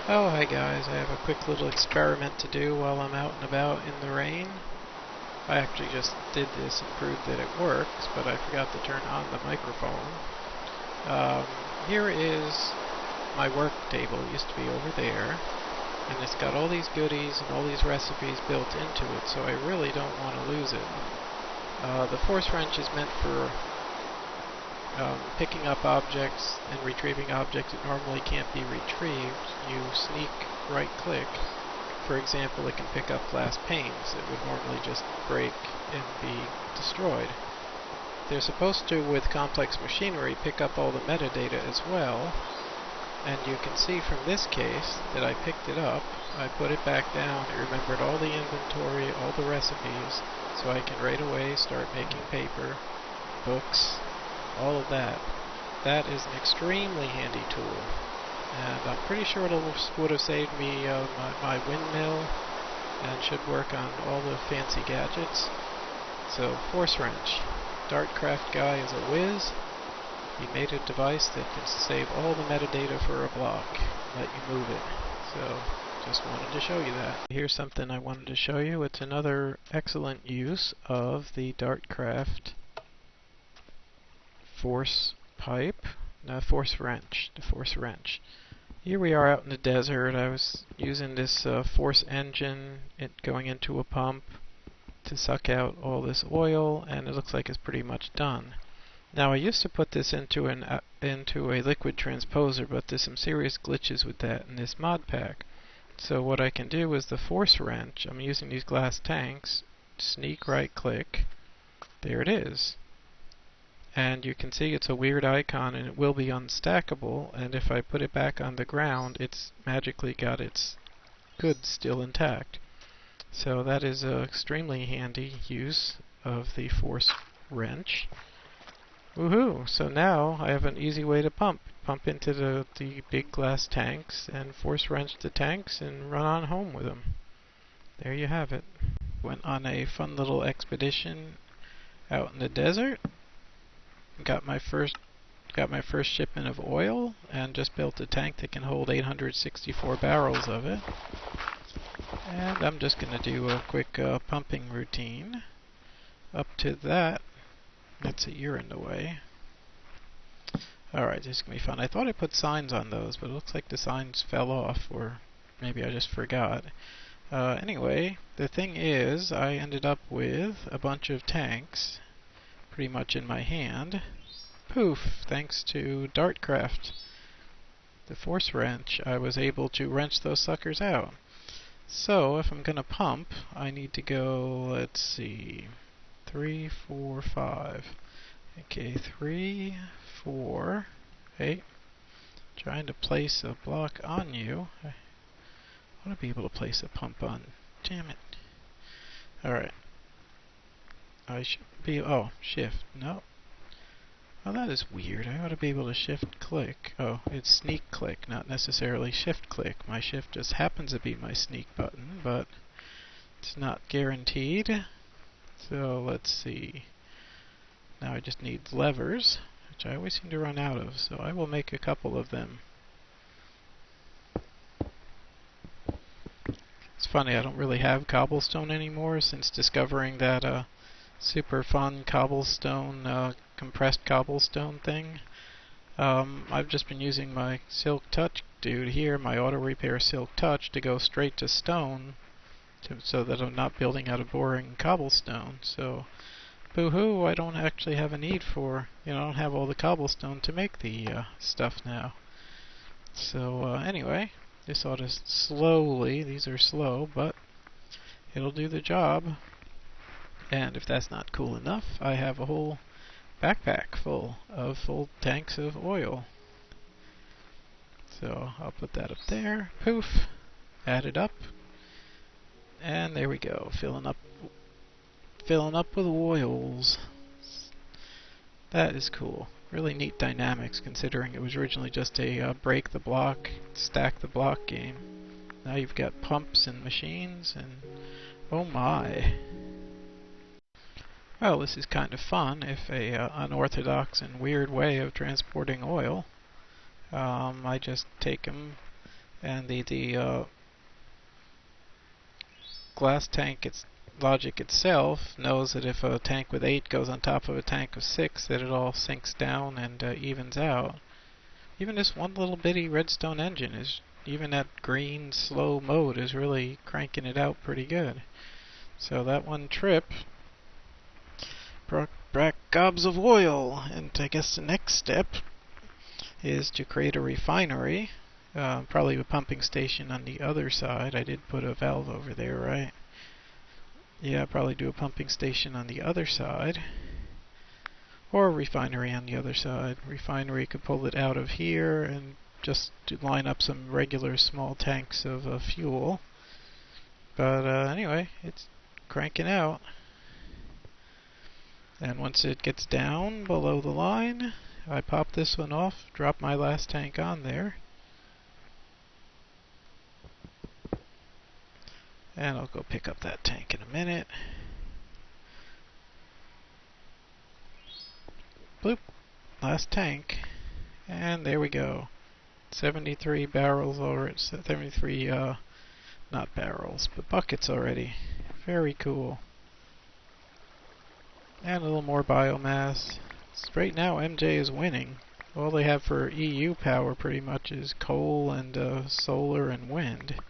Oh, hi guys, I have a quick little experiment to do while I'm out and about in the rain. I actually just did this and proved that it works, but I forgot to turn on the microphone. Here is my work table. It used to be over there, and it's got all these goodies and all these recipes built into it, so I really don't want to lose it. The force wrench is meant for picking up objects and retrieving objects that normally can't be retrieved. You sneak right click. For example, it can pick up glass panes that would normally just break and be destroyed. They're supposed to, with complex machinery, pick up all the metadata as well. And you can see from this case that I picked it up, I put it back down, it remembered all the inventory, all the recipes, so I can right away start making paper, books, all of that. That is an extremely handy tool, and I'm pretty sure it would have saved me my windmill and should work on all the fancy gadgets. So, force wrench. Dartcraft guy is a whiz. He made a device that can save all the metadata for a block, let you move it. So, just wanted to show you that. Here's something I wanted to show you. It's another excellent use of the Dartcraft force wrench. Here we are out in the desert. I was using this force engine, going into a pump to suck out all this oil, and it looks like it's pretty much done. Now I used to put this into a liquid transposer, but there's some serious glitches with that in this mod pack. So what I can do is the force wrench, I'm using these glass tanks, sneak right click, there it is. And you can see it's a weird icon and it will be unstackable, and if I put it back on the ground, it's magically got its goods still intact. So that is an extremely handy use of the force wrench. Woohoo! So now I have an easy way to pump into the big glass tanks and force wrench the tanks and run on home with them. There you have it. Went on a fun little expedition out in the desert. Got my first shipment of oil and just built a tank that can hold 864 barrels of it. And I'm just going to do a quick pumping routine. Up to that, that's it, you're in the way. Alright, this is going to be fun. I thought I put signs on those, but it looks like the signs fell off, or maybe I just forgot. Anyway, the thing is, I ended up with a bunch of tanks pretty much in my hand. Poof! Thanks to Dartcraft, the force wrench, I was able to wrench those suckers out. So, if I'm going to pump, I need to go, let's see, 3, 4, 5. Okay, 3, 4, 8. Trying to place a block on you. I want to be able to place a pump on. Damn it. Alright. I should be, oh, shift, no. Oh, that is weird. I ought to be able to shift click. Oh, it's sneak click, not necessarily shift click. My shift just happens to be my sneak button, but it's not guaranteed. So let's see. Now I just need levers, which I always seem to run out of, so I will make a couple of them. It's funny, I don't really have cobblestone anymore since discovering that super fun cobblestone, compressed cobblestone thing. I've just been using my Silk Touch dude here, my auto repair Silk Touch, to go straight to stone, so that I'm not building out a boring cobblestone. So, boo-hoo, I don't actually have a need for, I don't have all the cobblestone to make the stuff now. So anyway, this ought to slowly, these are slow, but it'll do the job. And if that's not cool enough, I have a whole backpack full tanks of oil. So I'll put that up there. Poof! Add it up. And there we go, filling up with oils. That is cool. Really neat dynamics, considering it was originally just a break the block, stack the block game. Now you've got pumps and machines, and oh my. Well, this is kind of fun, if a unorthodox and weird way of transporting oil. I just take them And the glass tank logic itself knows that if a tank with 8 goes on top of a tank with 6, that it all sinks down and evens out. Even this one little bitty redstone engine is, even that green slow mode is really cranking it out pretty good. So that one trip brought back gobs of oil, and I guess the next step is to create a refinery. Probably a pumping station on the other side. I did put a valve over there, right? Yeah, probably do a pumping station on the other side. Or a refinery on the other side. Refinery could pull it out of here and just to line up some regular small tanks of fuel. But anyway, it's cranking out. And once it gets down below the line, I pop this one off, drop my last tank on there. And I'll go pick up that tank in a minute. Bloop. Last tank. And there we go. 73 barrels already. 73, not barrels, but buckets already. Very cool. And a little more biomass. Right now, MJ is winning. All they have for EU power pretty much is coal and solar and wind.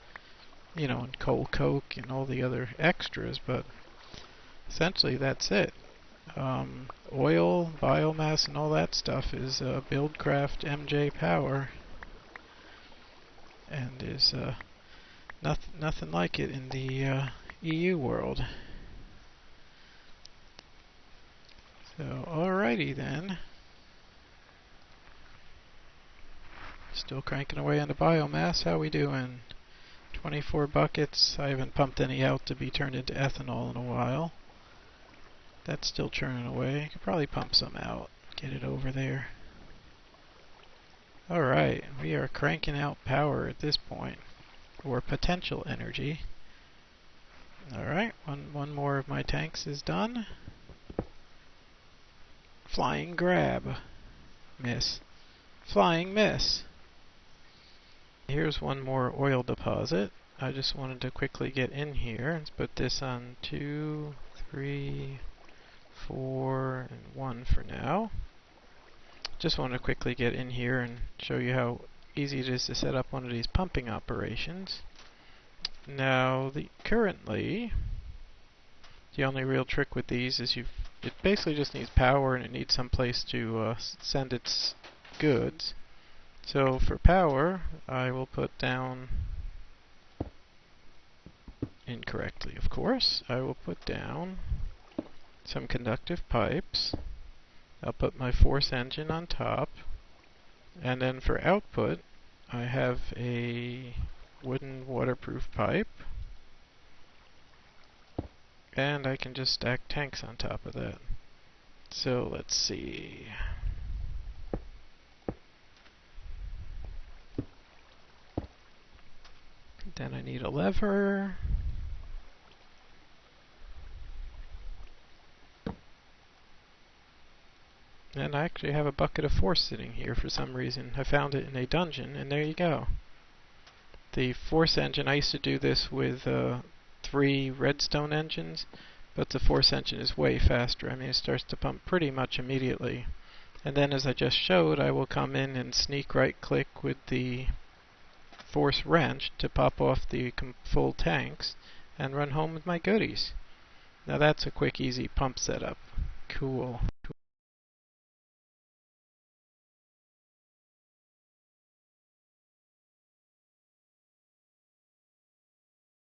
You know, and coal coke and all the other extras, but essentially that's it. Oil, biomass, and all that stuff is Buildcraft MJ power, and is nothing like it in the EU world. So, alrighty then. Still cranking away on the biomass. How we doing? 24 buckets. I haven't pumped any out to be turned into ethanol in a while. That's still churning away. I could probably pump some out. Get it over there. Alright, we are cranking out power at this point. Or potential energy. Alright, one more of my tanks is done. Flying grab. Miss. Flying miss. Here's one more oil deposit. I just wanted to quickly get in here. Let's put this on 2, 3, 4, and 1 for now. Just wanted to quickly get in here and show you how easy it is to set up one of these pumping operations. Now, currently, the only real trick with these is it basically just needs power and it needs some place to send its goods. So for power, I will put down, incorrectly of course, I will put down some conductive pipes. I'll put my force engine on top, and then for output, I have a wooden waterproof pipe, and I can just stack tanks on top of that. So let's see. Then I need a lever. And I actually have a bucket of force sitting here for some reason. I found it in a dungeon, and there you go. The force engine, I used to do this with 3 redstone engines, but the force engine is way faster. I mean, it starts to pump pretty much immediately. And then, as I just showed, I will come in and sneak right-click with the force wrench to pop off the full tanks and run home with my goodies. Now that's a quick, easy pump setup. Cool.